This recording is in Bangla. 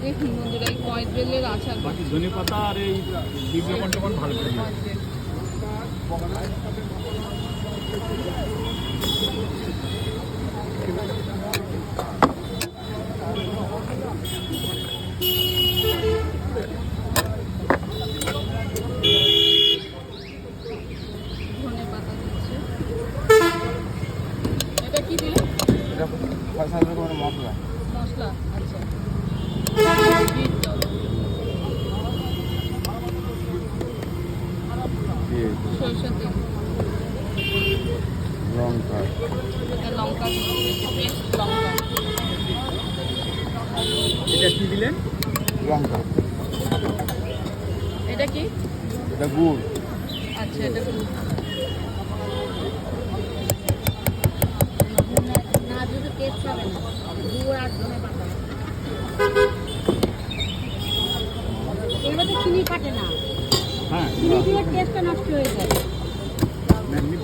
দেখুন বন্ধুরা এই কয়েক বেলের আচার বাকি ধনে পাতা আর এই বিজ্ঞাপনটা ভালো করে ধনে পাতা দিচ্ছে। এটা কি দিলে? মশলা মশলা, আচ্ছা। বিট লবণ, সরষের তেল, লঙ্কা এটা লঙ্কা দিচ্ছে, পেস্ট লঙ্কা। এটা কি দিলেন? লঙ্কা এটা কি? এটা গুড় আচ্ছা, এটা গুড়। না যদি টেস্ট হবে না, গুড় আর ধনে পাতা। এগুলো তো চিনি কাটে না, হ্যাঁ চিনি দিয়ে টেস্টটা নষ্ট হয়ে যায়। এমনি